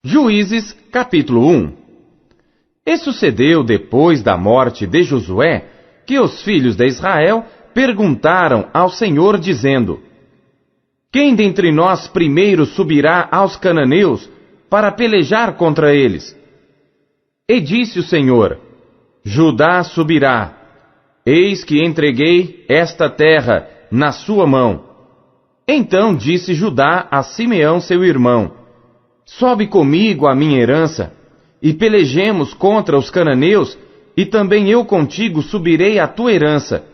Juízes, capítulo 1. E sucedeu depois da morte de Josué, que os filhos de Israel perguntaram ao Senhor, dizendo: Quem dentre nós primeiro subirá aos cananeus para pelejar contra eles? E disse o Senhor: Judá subirá. Eis que entreguei esta terra na sua mão. Então disse Judá a Simeão seu irmão: Sobe comigo a minha herança, e pelejemos contra os cananeus, e também eu contigo subirei a tua herança.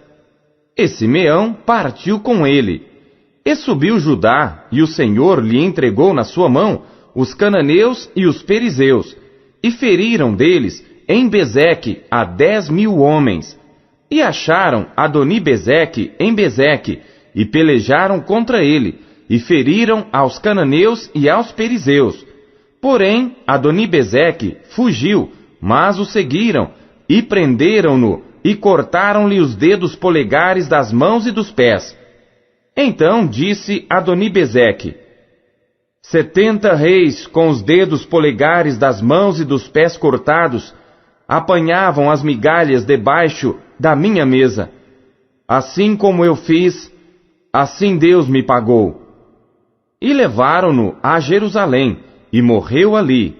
E Simeão partiu com ele. E subiu Judá, e o Senhor lhe entregou na sua mão os cananeus e os perizeus, e feriram deles em Bezeque a 10.000 homens. E acharam Adoni-Bezeque em Bezeque, e pelejaram contra ele, e feriram aos cananeus e aos perizeus. Porém, Adoni-Bezeque fugiu, mas o seguiram, e prenderam-no, e cortaram-lhe os dedos polegares das mãos e dos pés. Então disse Adoni-Bezeque: 70 reis com os dedos polegares das mãos e dos pés cortados apanhavam as migalhas debaixo da minha mesa. Assim como eu fiz, assim Deus me pagou. E levaram-no a Jerusalém, e morreu ali.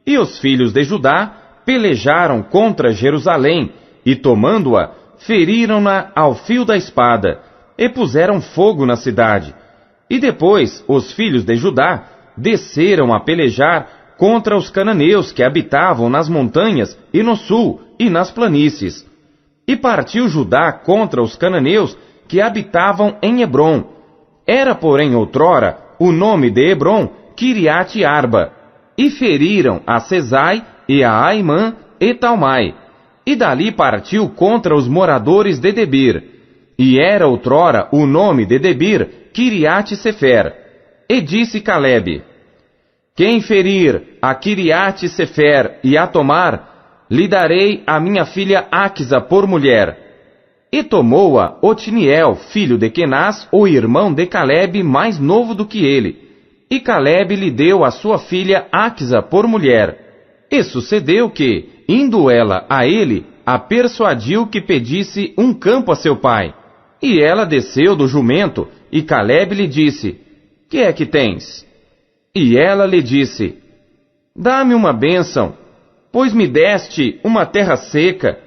E os filhos de Judá pelejaram contra Jerusalém, e tomando-a, feriram-na ao fio da espada, e puseram fogo na cidade. E depois os filhos de Judá desceram a pelejar contra os cananeus que habitavam nas montanhas e no sul e nas planícies. E partiu Judá contra os cananeus que habitavam em Hebrom. Era, porém, outrora o nome de Hebrom Quiriate-Arba. E feriram a Sesai e a Aimã e Talmai. E dali partiu contra os moradores de Debir. E era outrora o nome de Debir Quiriate-Sefer. E disse Calebe: Quem ferir a Quiriate-Sefer e a tomar, lhe darei a minha filha Áquisa por mulher. E tomou-a Otiniel, filho de Quenaz, o irmão de Calebe, mais novo do que ele. E Calebe lhe deu a sua filha Áquisa por mulher. E sucedeu que, indo ela a ele, a persuadiu que pedisse um campo a seu pai. E ela desceu do jumento, e Calebe lhe disse: Que é que tens? E ela lhe disse: Dá-me uma bênção, pois me deste uma terra seca.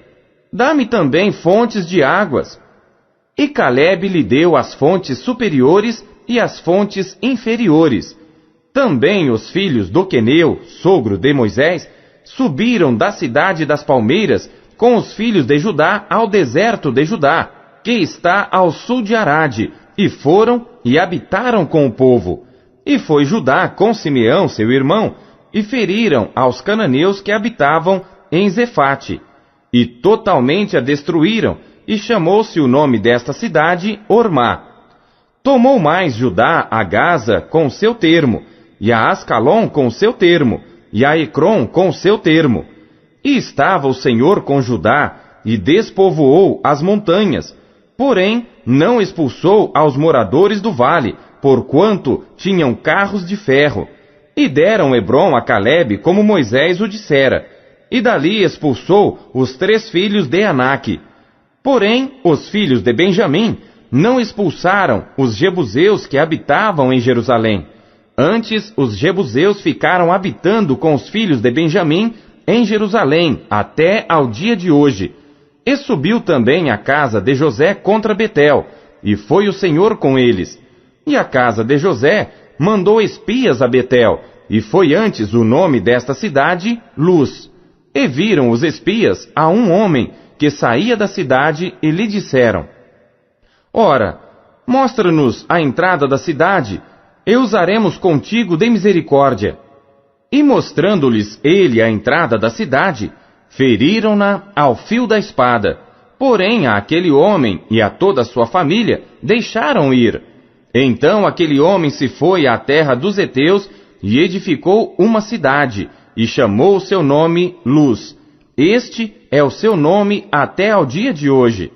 Dá-me também fontes de águas. E Calebe lhe deu as fontes superiores e as fontes inferiores. Também os filhos do Queneu, sogro de Moisés, subiram da cidade das palmeiras com os filhos de Judá ao deserto de Judá, que está ao sul de Arade, e foram e habitaram com o povo. E foi Judá com Simeão, seu irmão, e feriram aos cananeus que habitavam em Zefate, e totalmente a destruíram, e chamou-se o nome desta cidade Ormá. Tomou mais Judá a Gaza com seu termo, e a Ascalon com seu termo, e a Ecrom com seu termo. E estava o Senhor com Judá, e despovoou as montanhas, porém não expulsou aos moradores do vale, porquanto tinham carros de ferro. E deram Hebrom a Calebe, como Moisés o dissera, e dali expulsou os 3 filhos de Anaque. Porém, os filhos de Benjamim não expulsaram os jebuseus que habitavam em Jerusalém. Antes, os jebuseus ficaram habitando com os filhos de Benjamim em Jerusalém, até ao dia de hoje. E subiu também a casa de José contra Betel, e foi o Senhor com eles. E a casa de José mandou espias a Betel, e foi antes o nome desta cidade Luz. E viram os espias a um homem que saía da cidade e lhe disseram: Ora, mostra-nos a entrada da cidade, e usaremos contigo de misericórdia. E mostrando-lhes ele a entrada da cidade, feriram-na ao fio da espada. Porém, a aquele homem e a toda a sua família deixaram ir. Então aquele homem se foi à terra dos heteus e edificou uma cidade, e chamou o seu nome Luz. Este é o seu nome até ao dia de hoje.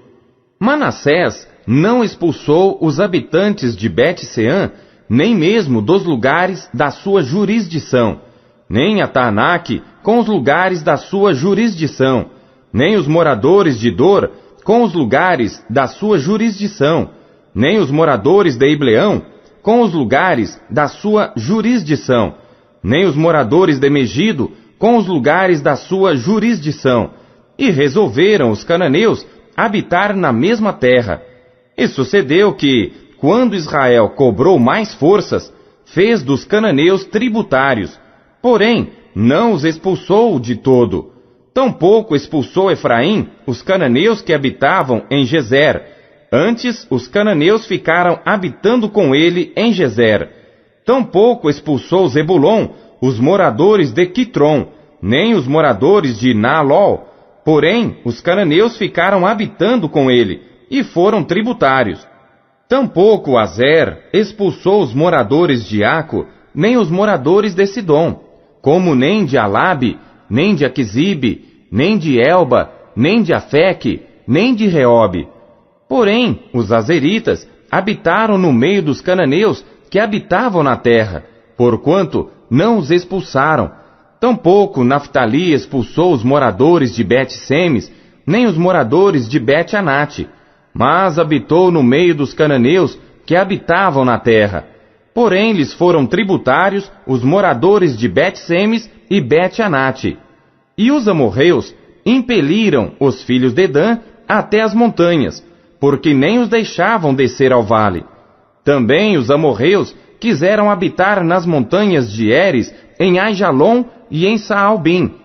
Manassés não expulsou os habitantes de Bet-Seã, nem mesmo dos lugares da sua jurisdição. nem a Taanaque com os lugares da sua jurisdição, nem os moradores de Dor com os lugares da sua jurisdição, nem os moradores de Ibleão com os lugares da sua jurisdição, nem os moradores de Megido com os lugares da sua jurisdição. E resolveram os cananeus habitar na mesma terra. E sucedeu que, quando Israel cobrou mais forças, fez dos cananeus tributários, porém não os expulsou de todo. Tampouco expulsou Efraim os cananeus que habitavam em Gezer. Antes, os cananeus ficaram habitando com ele em Gezer. Tampouco expulsou Zebulon os moradores de Quitron, nem os moradores de Naalol. Porém, os cananeus ficaram habitando com ele, e foram tributários. Tampouco Azer expulsou os moradores de Aco, nem os moradores de Sidom, como nem de Alabe, nem de Aquisibe, nem de Elba, nem de Afeque, nem de Reobe. Porém, os azeritas habitaram no meio dos cananeus que habitavam na terra, porquanto não os expulsaram. Tampouco Naftali expulsou os moradores de Bet-Semes, nem os moradores de Bet-Anate, mas habitou no meio dos cananeus que habitavam na terra. Porém, lhes foram tributários os moradores de Bet-Semes e Bet-Anate. E os amorreus impeliram os filhos de Dan até as montanhas, porque nem os deixavam descer ao vale. Também os amorreus quiseram habitar nas montanhas de Eres, em Aijalon e em Saalbim.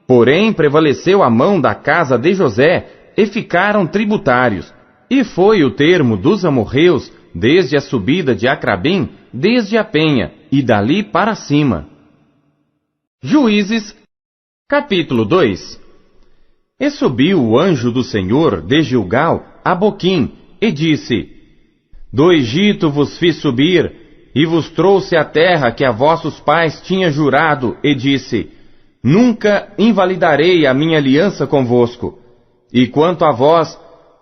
Porém prevaleceu a mão da casa de José, e ficaram tributários. E foi o termo dos amorreus, desde a subida de Acrabim, desde a penha, e dali para cima. Juízes, capítulo 2. E subiu o anjo do Senhor de Gilgal a Boquim, e disse: Do Egito vos fiz subir, e vos trouxe a terra que a vossos pais tinha jurado, e disse: Nunca invalidarei a minha aliança convosco. E quanto a vós,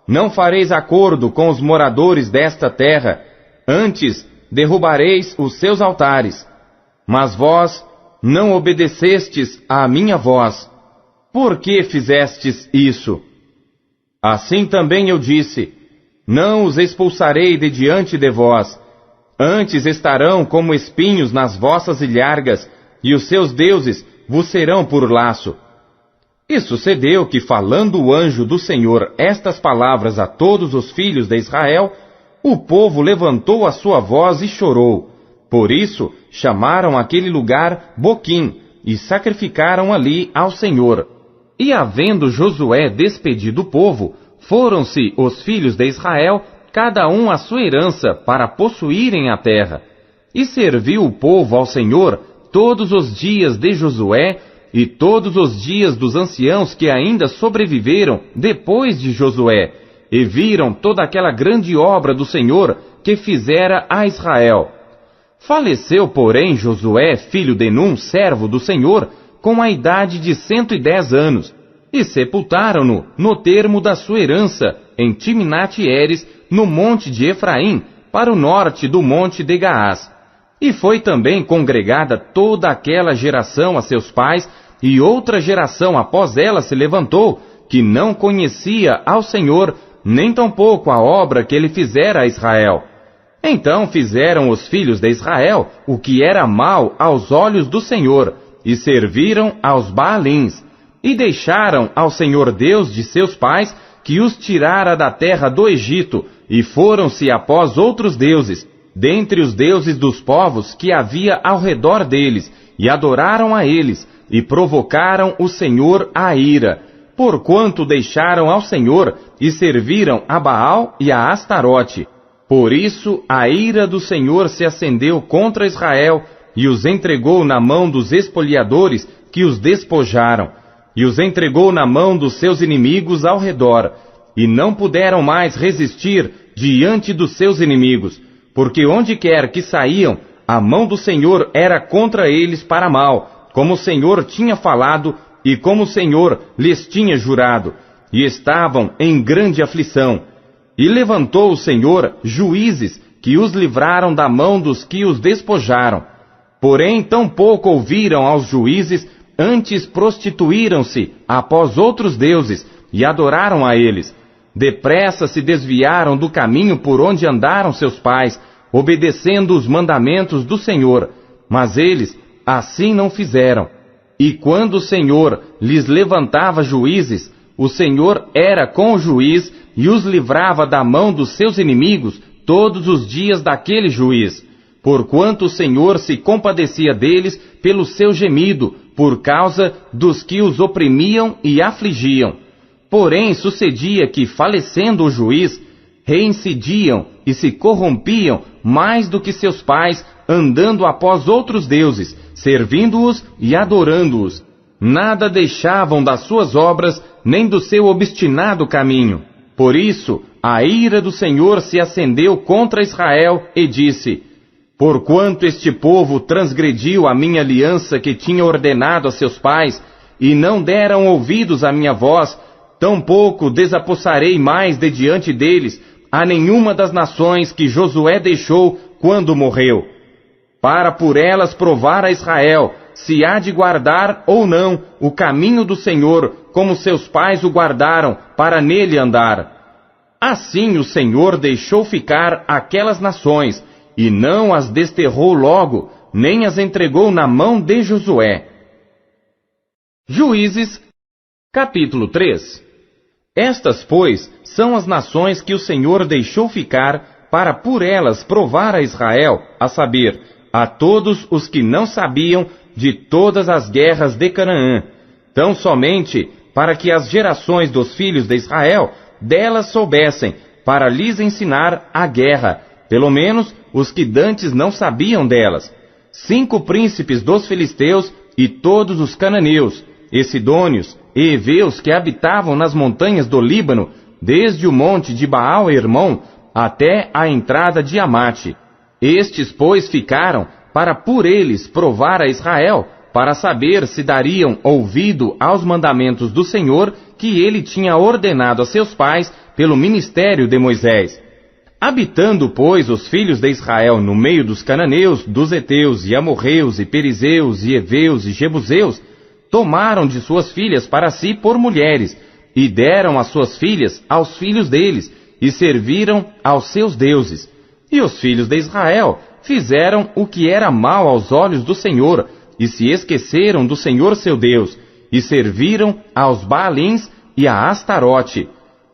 não fareis acordo com os moradores desta terra, antes derrubareis os seus altares. Mas vós não obedecestes à minha voz. Por que fizestes isso? Assim também eu disse: Não os expulsarei de diante de vós. Antes estarão como espinhos nas vossas ilhargas, e os seus deuses vos serão por laço. E sucedeu que, falando o anjo do Senhor estas palavras a todos os filhos de Israel, o povo levantou a sua voz e chorou. Por isso chamaram aquele lugar Boquim, e sacrificaram ali ao Senhor. E havendo Josué despedido o povo, foram-se os filhos de Israel, cada um a sua herança, para possuírem a terra. E serviu o povo ao Senhor todos os dias de Josué, e todos os dias dos anciãos que ainda sobreviveram depois de Josué, e viram toda aquela grande obra do Senhor que fizera a Israel. Faleceu, porém, Josué, filho de Num, servo do Senhor, com a idade de 110 anos, e sepultaram-no no termo da sua herança, em Timnat-Heres, no monte de Efraim, para o norte do monte de Gaás. E foi também congregada toda aquela geração a seus pais, e outra geração após ela se levantou, que não conhecia ao Senhor, nem tampouco a obra que ele fizera a Israel. Então fizeram os filhos de Israel o que era mal aos olhos do Senhor, e serviram aos Baalins, e deixaram ao Senhor Deus de seus pais, que os tirara da terra do Egito, e foram-se após outros deuses, dentre os deuses dos povos que havia ao redor deles, e adoraram a eles, e provocaram o Senhor à ira, porquanto deixaram ao Senhor, e serviram a Baal e a Astarote. Por isso a ira do Senhor se acendeu contra Israel, e os entregou na mão dos espoliadores que os despojaram, e os entregou na mão dos seus inimigos ao redor, e não puderam mais resistir diante dos seus inimigos, porque onde quer que saíam, a mão do Senhor era contra eles para mal, como o Senhor tinha falado e como o Senhor lhes tinha jurado, e estavam em grande aflição. E levantou o Senhor juízes que os livraram da mão dos que os despojaram. Porém, tampouco ouviram aos juízes, antes prostituíram-se após outros deuses e adoraram a eles. Depressa se desviaram do caminho por onde andaram seus pais, obedecendo os mandamentos do Senhor. Mas eles assim não fizeram. E quando o Senhor lhes levantava juízes, o Senhor era com o juiz e os livrava da mão dos seus inimigos todos os dias daquele juiz. Porquanto o Senhor se compadecia deles pelo seu gemido, por causa dos que os oprimiam e afligiam. Porém sucedia que, falecendo o juiz, reincidiam e se corrompiam mais do que seus pais, andando após outros deuses, servindo-os e adorando-os. Nada deixavam das suas obras, nem do seu obstinado caminho. Por isso, a ira do Senhor se acendeu contra Israel e disse: porquanto este povo transgrediu a minha aliança que tinha ordenado a seus pais, e não deram ouvidos à minha voz, tampouco desapossarei mais de diante deles a nenhuma das nações que Josué deixou quando morreu, para por elas provar a Israel se há de guardar ou não o caminho do Senhor, como seus pais o guardaram, para nele andar. Assim o Senhor deixou ficar aquelas nações, e não as desterrou logo, nem as entregou na mão de Josué. Juízes, capítulo 3. Estas, pois, são as nações que o Senhor deixou ficar, para por elas provar a Israel, a saber, a todos os que não sabiam de todas as guerras de Canaã, tão somente para que as gerações dos filhos de Israel delas soubessem, para lhes ensinar a guerra, pelo menos os que dantes não sabiam delas. 5 príncipes dos filisteus e todos os cananeus, e sidônios, e heveus que habitavam nas montanhas do Líbano, desde o monte de Baal-Hermon até a entrada de Amate. Estes, pois, ficaram para por eles provar a Israel, para saber se dariam ouvido aos mandamentos do Senhor que ele tinha ordenado a seus pais pelo ministério de Moisés. Habitando, pois, os filhos de Israel no meio dos cananeus, dos heteus e amorreus e perizeus e heveus e jebuseus, tomaram de suas filhas para si por mulheres, e deram as suas filhas aos filhos deles, e serviram aos seus deuses. E os filhos de Israel fizeram o que era mal aos olhos do Senhor, e se esqueceram do Senhor seu Deus, e serviram aos Baalins e a Astarote.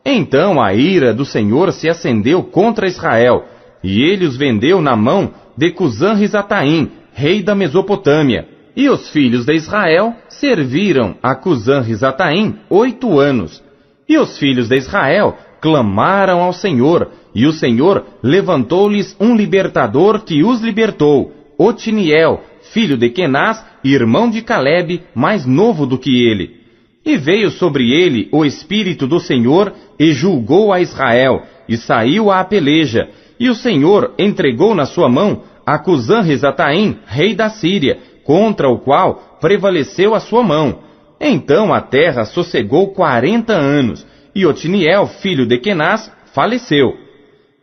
Então a ira do Senhor se acendeu contra Israel, e ele os vendeu na mão de Cusã-Risataim, rei da Mesopotâmia. E os filhos de Israel serviram a Cusã-Risataim 8 anos. E os filhos de Israel clamaram ao Senhor, e o Senhor levantou-lhes um libertador que os libertou, Otiniel, filho de Kenaz, irmão de Calebe, mais novo do que ele. E veio sobre ele o Espírito do Senhor, e julgou a Israel, e saiu à peleja. E o Senhor entregou na sua mão a Cusã-Risataim, rei da Síria, contra o qual prevaleceu a sua mão. Então a terra sossegou 40 anos, e Otiniel, filho de Kenaz, faleceu.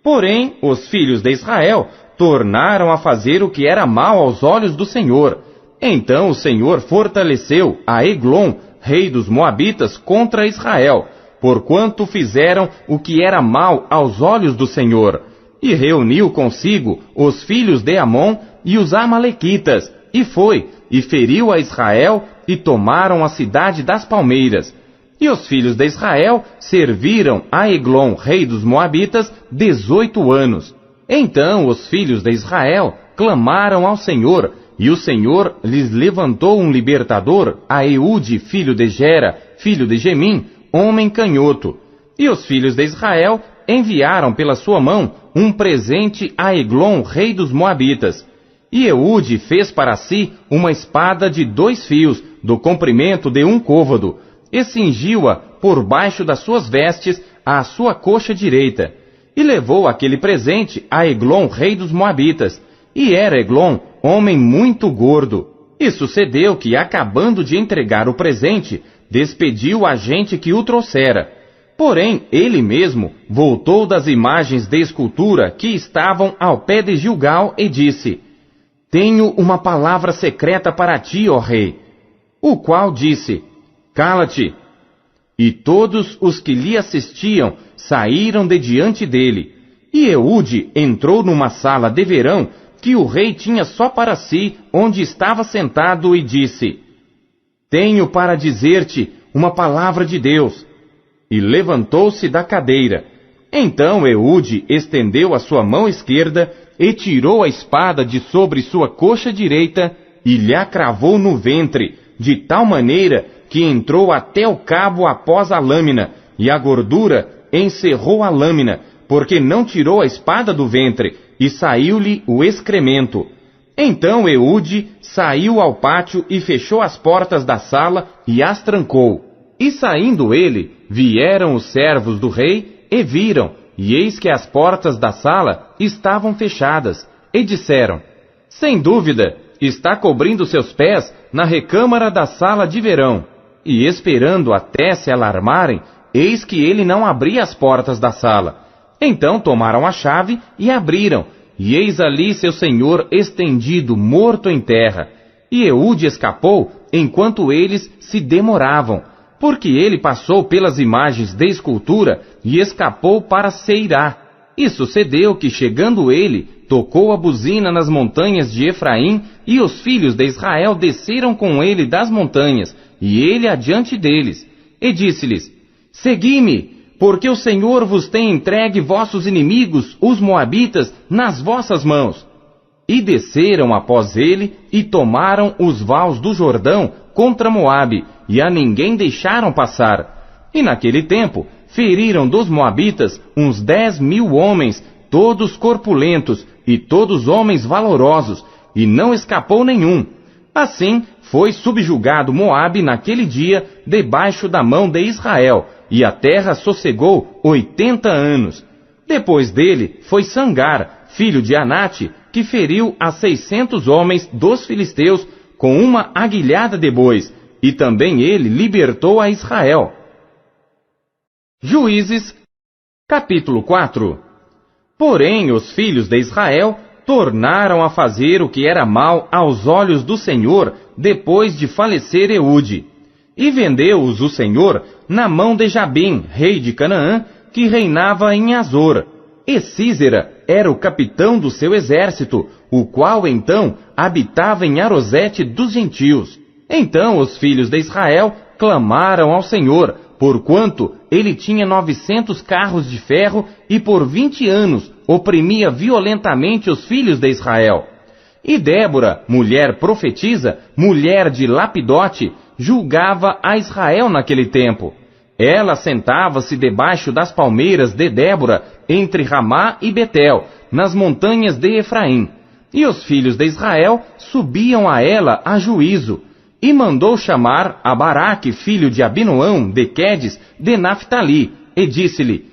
Porém, os filhos de Israel tornaram a fazer o que era mal aos olhos do Senhor. Então o Senhor fortaleceu a Eglon, rei dos Moabitas, contra Israel, porquanto fizeram o que era mal aos olhos do Senhor. E reuniu consigo os filhos de Amon e os Amalequitas, e foi, e feriu a Israel, e tomaram a cidade das palmeiras. E os filhos de Israel serviram a Eglon, rei dos Moabitas, 18 anos. Então os filhos de Israel clamaram ao Senhor, e o Senhor lhes levantou um libertador, a Eude, filho de Gera, filho de Gemim, homem canhoto. E os filhos de Israel enviaram pela sua mão um presente a Eglon, rei dos Moabitas. E Eude fez para si uma espada de 2 fios, do comprimento de 1 côvado, e cingiu-a por baixo das suas vestes à sua coxa direita. E levou aquele presente a Eglon, rei dos Moabitas. E era Eglon homem muito gordo. E sucedeu que, acabando de entregar o presente, despediu a gente que o trouxera. Porém, ele mesmo voltou das imagens de escultura que estavam ao pé de Gilgal e disse: tenho uma palavra secreta para ti, ó rei. O qual disse, cala-te. E todos os que lhe assistiam saíram de diante dele. E Eude entrou numa sala de verão que o rei tinha só para si, onde estava sentado, e disse, tenho para dizer-te uma palavra de Deus. E levantou-se da cadeira. Então Eude estendeu a sua mão esquerda e tirou a espada de sobre sua coxa direita e lhe a cravou no ventre, de tal maneira que entrou até o cabo após a lâmina, e a gordura encerrou a lâmina, porque não tirou a espada do ventre, e saiu-lhe o excremento. Então Eude saiu ao pátio e fechou as portas da sala e as trancou. E saindo ele, vieram os servos do rei e viram, e eis que as portas da sala estavam fechadas, e disseram, sem dúvida, está cobrindo seus pés na recâmara da sala de verão. E esperando até se alarmarem, eis que ele não abria as portas da sala. Então tomaram a chave e abriram, e eis ali seu senhor estendido, morto em terra. E Eude escapou enquanto eles se demoravam, porque ele passou pelas imagens de escultura e escapou para Seirá. E sucedeu que, chegando ele, tocou a buzina nas montanhas de Efraim, e os filhos de Israel desceram com ele das montanhas, e ele adiante deles. E disse-lhes, segui-me, porque o Senhor vos tem entregue vossos inimigos, os moabitas, nas vossas mãos. E desceram após ele, e tomaram os vaus do Jordão contra Moabe, e a ninguém deixaram passar. E naquele tempo, feriram dos moabitas uns 10.000 homens, todos corpulentos, e todos homens valorosos, e não escapou nenhum. Assim, foi subjugado Moabe naquele dia, debaixo da mão de Israel, e a terra sossegou 80 anos. Depois dele foi Sangar, filho de Anate, que feriu a 600 homens dos filisteus com uma aguilhada de bois, e também ele libertou a Israel. Juízes, capítulo 4. Porém, os filhos de Israel tornaram a fazer o que era mal aos olhos do Senhor depois de falecer Eude. E vendeu-os o Senhor na mão de Jabim, rei de Canaã, que reinava em Azor. E Sísera era o capitão do seu exército, o qual então habitava em Arosete dos gentios. Então os filhos de Israel clamaram ao Senhor, porquanto ele tinha 900 carros de ferro e por 20 anos oprimia violentamente os filhos de Israel. E Débora, mulher profetisa, mulher de Lapidote, julgava a Israel naquele tempo. Ela sentava-se debaixo das palmeiras de Débora, entre Ramá e Betel, nas montanhas de Efraim. E os filhos de Israel subiam a ela a juízo. E mandou chamar a Baraque, filho de Abinoão, de Quedes, de Naphtali, e disse-lhe,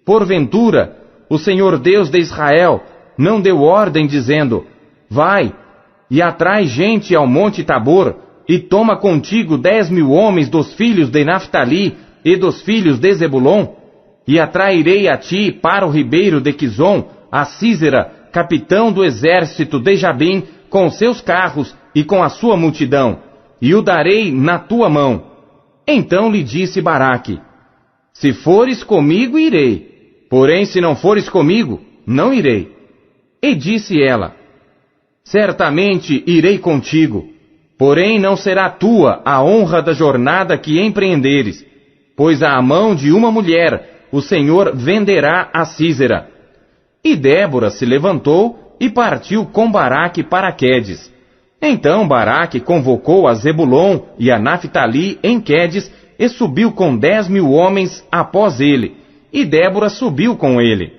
porventura, o Senhor Deus de Israel não deu ordem dizendo, vai, e atrai gente ao monte Tabor, e toma contigo 10.000 homens dos filhos de Naphtali e dos filhos de Zebulon, e atrairei a ti para o ribeiro de Quizon, a Sísera, capitão do exército de Jabim, com seus carros e com a sua multidão, e o darei na tua mão. Então lhe disse Baraque, se fores comigo, irei, porém se não fores comigo, não irei. E disse ela, certamente irei contigo, porém não será tua a honra da jornada que empreenderes, pois à mão de uma mulher o Senhor venderá a Sísera. E Débora se levantou e partiu com Baraque para Quedes. Então Baraque convocou a Zebulon e a Naphtali em Quedes e subiu com 10.000 homens após ele, e Débora subiu com ele.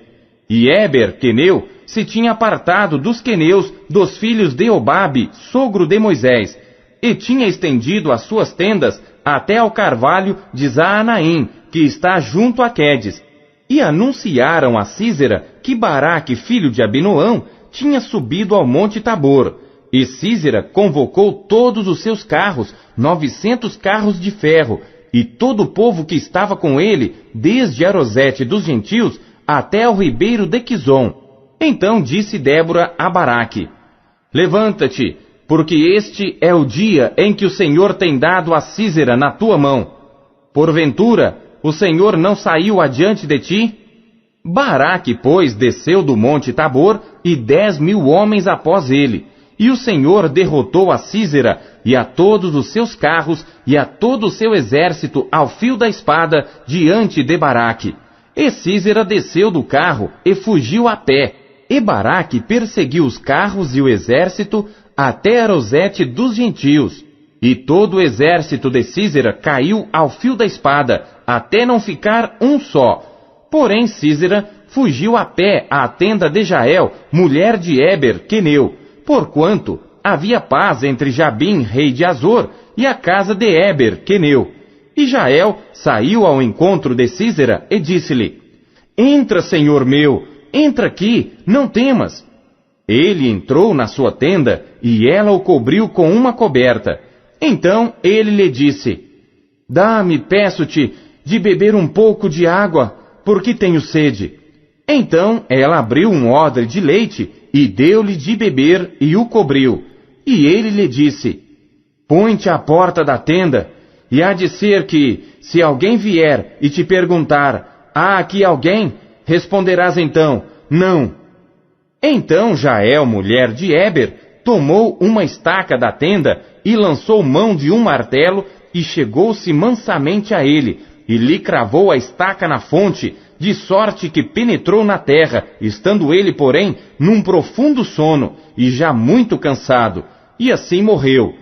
E Éber, queneu, se tinha apartado dos queneus dos filhos de Obabe, sogro de Moisés, e tinha estendido as suas tendas até ao carvalho de Zaanaim, que está junto a Quedes. E anunciaram a Sísera que Baraque, filho de Abinoão, tinha subido ao monte Tabor. E Sísera convocou todos os seus carros, 900 carros de ferro, e todo o povo que estava com ele, desde Arosete dos gentios até ao ribeiro de Quizon. Então disse Débora a Baraque, Levanta-te, porque este é o dia em que o Senhor tem dado a Sísera na tua mão. Porventura, o Senhor não saiu adiante de ti? Baraque, pois, desceu do monte Tabor, e 10.000 homens após ele. E o Senhor derrotou a Sísera, e a todos os seus carros, e a todo o seu exército ao fio da espada, diante de Baraque. E Sísera desceu do carro, e fugiu a pé. E Baraque perseguiu os carros e o exército, até Arosete dos gentios. E todo o exército de Sísera caiu ao fio da espada, até não ficar um só. Porém Sísera fugiu a pé à tenda de Jael, mulher de Éber, queneu, porquanto havia paz entre Jabim, rei de Azor, e a casa de Éber, queneu. E Jael saiu ao encontro de Sísera e disse-lhe: Entra, senhor meu, entra aqui, não temas. Ele entrou na sua tenda, e ela o cobriu com uma coberta. Então ele lhe disse: Dá-me, peço-te, de beber um pouco de água, porque tenho sede. Então ela abriu um odre de leite, e deu-lhe de beber, e o cobriu. E ele lhe disse: Põe-te à porta da tenda, e há de ser que, se alguém vier e te perguntar: Há aqui alguém? Responderás então: Não. Então Jael, mulher de Éber, tomou uma estaca da tenda, e lançou mão de um martelo, e chegou-se mansamente a ele, e lhe cravou a estaca na fonte, de sorte que penetrou na terra, estando ele, porém, num profundo sono, e já muito cansado, e assim morreu.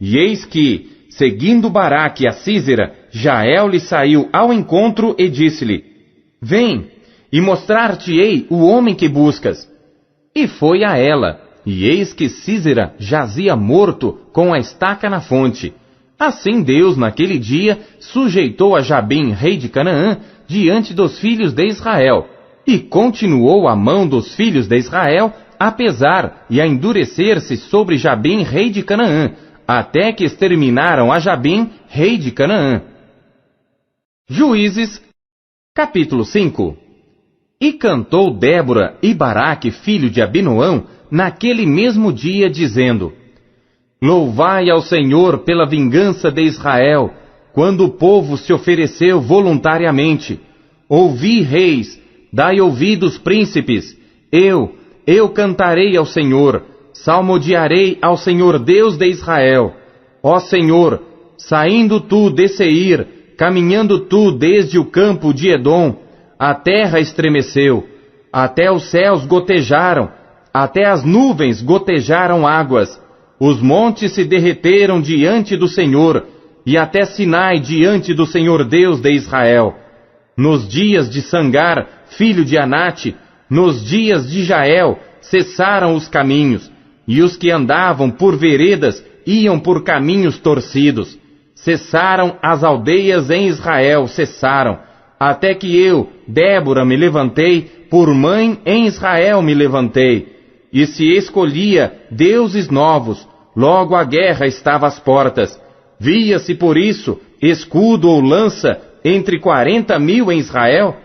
E eis que, seguindo Baraque a Sísera, Jael lhe saiu ao encontro e disse-lhe: Vem, e mostrar-te-ei o homem que buscas. E foi a ela, e eis que Sísera jazia morto com a estaca na fonte. Assim Deus, naquele dia, sujeitou a Jabim, rei de Canaã, diante dos filhos de Israel, e continuou a mão dos filhos de Israel a pesar e a endurecer-se sobre Jabim, rei de Canaã, até que exterminaram a Jabim, rei de Canaã. Juízes, capítulo 5. E cantou Débora e Baraque, filho de Abinoão, naquele mesmo dia, dizendo: Louvai ao Senhor pela vingança de Israel, quando o povo se ofereceu voluntariamente. Ouvi, reis, dai ouvidos, príncipes. Eu cantarei ao Senhor, salmodiarei ao Senhor Deus de Israel. Ó Senhor, saindo tu de Seir, caminhando tu desde o campo de Edom, a terra estremeceu, até os céus gotejaram, até as nuvens gotejaram águas. Os montes se derreteram diante do Senhor, e até Sinai diante do Senhor Deus de Israel. Nos dias de Sangar, filho de Anate, nos dias de Jael, cessaram os caminhos, e os que andavam por veredas iam por caminhos torcidos. Cessaram as aldeias em Israel, cessaram, até que eu, Débora, me levantei, por mãe em Israel me levantei. E se escolhia deuses novos, logo a guerra estava às portas. Via-se por isso escudo ou lança entre 40.000 em Israel?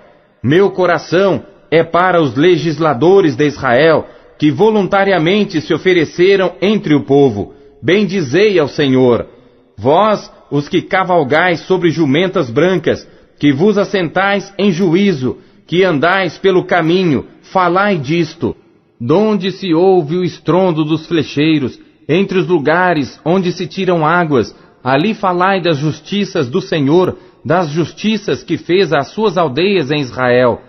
Meu coração é para os legisladores de Israel, que voluntariamente se ofereceram entre o povo. Bendizei ao Senhor. Vós, os que cavalgais sobre jumentas brancas, que vos assentais em juízo, que andais pelo caminho, falai disto. Donde se ouve o estrondo dos flecheiros, entre os lugares onde se tiram águas, ali falai das justiças do Senhor, das justiças que fez às suas aldeias em Israel.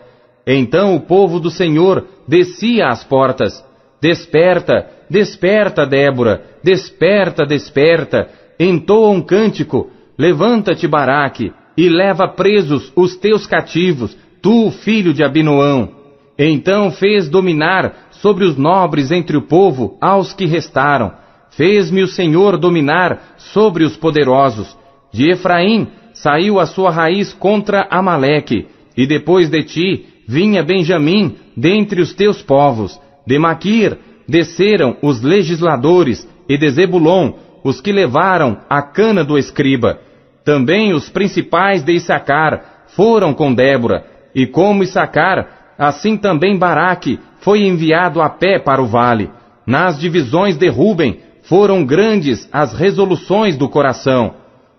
Então o povo do Senhor descia às portas. Desperta, desperta, Débora, desperta, desperta, entoa um cântico, levanta-te, Baraque, e leva presos os teus cativos, tu, filho de Abinoão. Então fez dominar sobre os nobres entre o povo aos que restaram. Fez-me o Senhor dominar sobre os poderosos. De Efraim saiu a sua raiz contra Amaleque, e depois de ti vinha Benjamim dentre os teus povos. De Maquir desceram os legisladores, e de Zebulon os que levaram a cana do escriba. Também os principais de Issacar foram com Débora, e como Issacar, assim também Baraque foi enviado a pé para o vale. Nas divisões de Ruben foram grandes as resoluções do coração.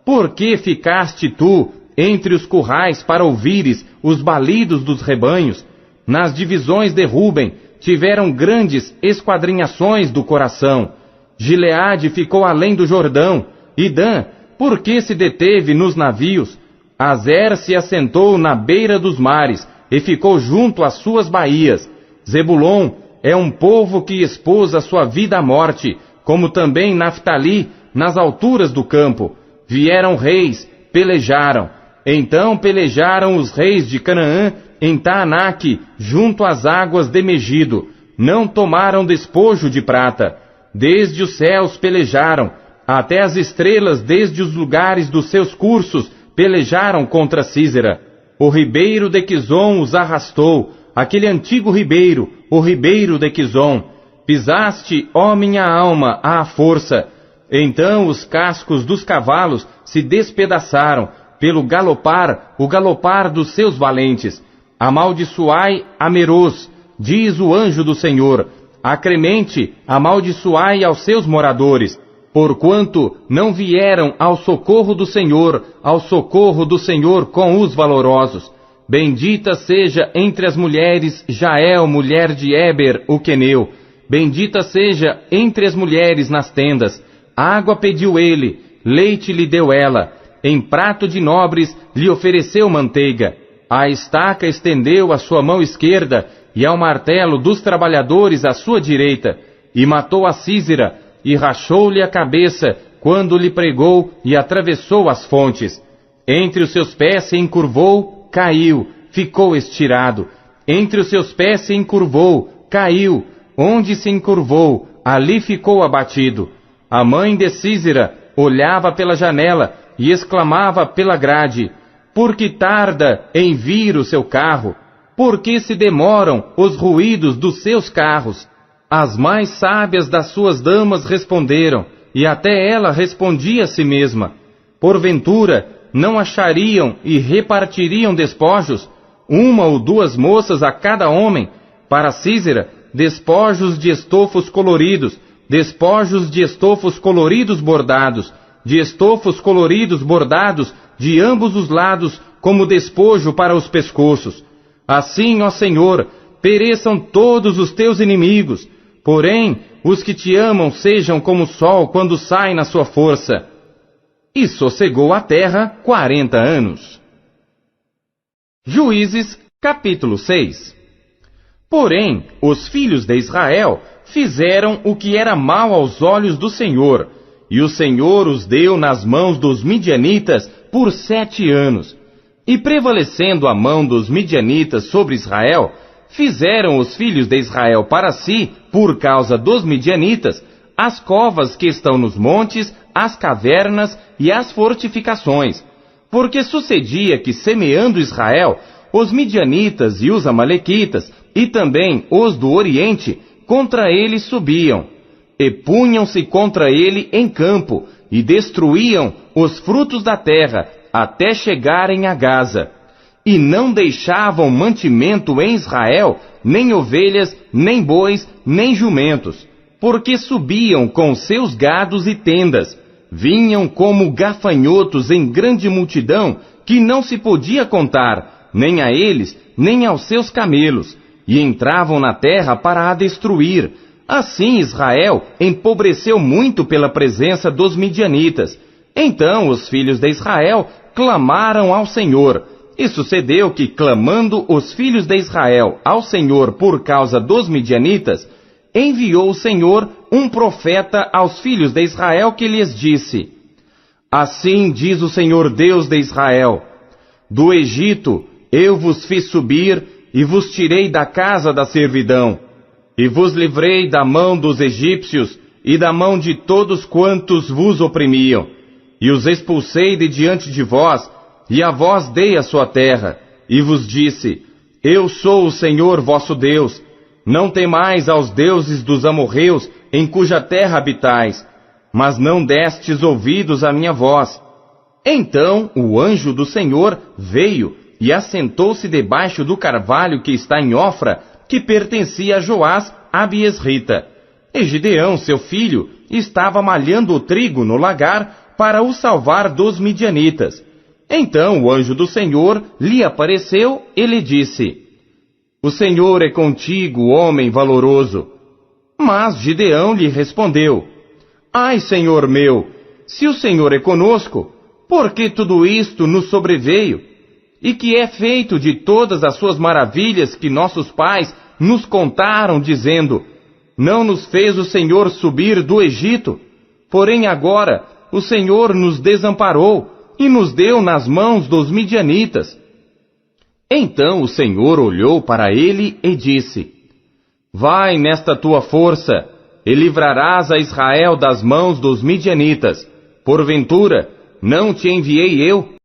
Por que ficaste tu entre os currais para ouvires os balidos dos rebanhos? Nas divisões de Ruben tiveram grandes esquadrinhações do coração. Gileade ficou além do Jordão, e Dan, por que se deteve nos navios? Azer se assentou na beira dos mares, e ficou junto às suas baías. Zebulon é um povo que expôs a sua vida à morte, como também Naftali, nas alturas do campo. Vieram reis, pelejaram. Então pelejaram os reis de Canaã em Taanaque, junto às águas de Megido. Não tomaram despojo de prata. Desde os céus pelejaram, até as estrelas desde os lugares dos seus cursos pelejaram contra Sísera. O ribeiro de Quizon os arrastou, aquele antigo ribeiro, o ribeiro de Quizon. Pisaste, ó minha alma, à força. Então os cascos dos cavalos se despedaçaram, pelo galopar, o galopar dos seus valentes. Amaldiçoai a Meroz, diz o anjo do Senhor. Acremente, amaldiçoai aos seus moradores, porquanto não vieram ao socorro do Senhor com os valorosos. Bendita seja entre as mulheres Jael, mulher de Éber, o queneu. Bendita seja entre as mulheres nas tendas. Água pediu ele, leite lhe deu ela. Em prato de nobres lhe ofereceu manteiga. À estaca estendeu a sua mão esquerda, e ao martelo dos trabalhadores à sua direita. E matou a Sísera, e rachou-lhe a cabeça, quando lhe pregou e atravessou as fontes. Entre os seus pés se encurvou, caiu, ficou estirado. Entre os seus pés se encurvou, caiu. Onde se encurvou, ali ficou abatido. A mãe de Sísera olhava pela janela e exclamava pela grade: por que tarda em vir o seu carro? Por que se demoram os ruídos dos seus carros? As mais sábias das suas damas responderam, e até ela respondia a si mesma: porventura não achariam e repartiriam despojos, uma ou duas moças a cada homem, para Sísera, despojos de estofos coloridos, despojos de estofos coloridos bordados, de estofos coloridos bordados de ambos os lados, como despojo para os pescoços. Assim, ó Senhor, pereçam todos os teus inimigos, porém, os que te amam sejam como o sol quando sai na sua força. E sossegou a terra 40 anos. Juízes, capítulo 6. Porém, os filhos de Israel fizeram o que era mal aos olhos do Senhor, e o Senhor os deu nas mãos dos midianitas por 7 anos. E prevalecendo a mão dos midianitas sobre Israel, fizeram os filhos de Israel para si, por causa dos midianitas, as covas que estão nos montes, as cavernas e as fortificações. Porque sucedia que, semeando Israel, os midianitas e os amalequitas, e também os do Oriente, contra ele subiam, e punham-se contra ele em campo, e destruíam os frutos da terra, até chegarem a Gaza. E não deixavam mantimento em Israel, nem ovelhas, nem bois, nem jumentos, porque subiam com seus gados e tendas, vinham como gafanhotos em grande multidão, que não se podia contar, nem a eles, nem aos seus camelos, e entravam na terra para a destruir. Assim Israel empobreceu muito pela presença dos midianitas. Então os filhos de Israel clamaram ao Senhor. E sucedeu que, clamando os filhos de Israel ao Senhor por causa dos midianitas, enviou o Senhor um profeta aos filhos de Israel que lhes disse: assim diz o Senhor Deus de Israel: do Egito eu vos fiz subir e vos tirei da casa da servidão, e vos livrei da mão dos egípcios e da mão de todos quantos vos oprimiam, e os expulsei de diante de vós, e a vós dei a sua terra, e vos disse: eu sou o Senhor vosso Deus, não temais aos deuses dos amorreus, em cuja terra habitais, mas não destes ouvidos à minha voz. Então o anjo do Senhor veio e assentou-se debaixo do carvalho que está em Ofra, que pertencia a Joás, a Abiesrita. e Gideão, seu filho, estava malhando o trigo no lagar para o salvar dos midianitas. Então o anjo do Senhor lhe apareceu e lhe disse: O Senhor é contigo, homem valoroso. Mas Gideão lhe respondeu: Ai, Senhor meu, se o Senhor é conosco, por que tudo isto nos sobreveio? E que é feito de todas as suas maravilhas que nossos pais nos contaram, dizendo: Não nos fez o Senhor subir do Egito? Porém agora o Senhor nos desamparou e nos deu nas mãos dos midianitas. Então o Senhor olhou para ele e disse: Vai nesta tua força, e livrarás a Israel das mãos dos midianitas. Porventura, não te enviei eu?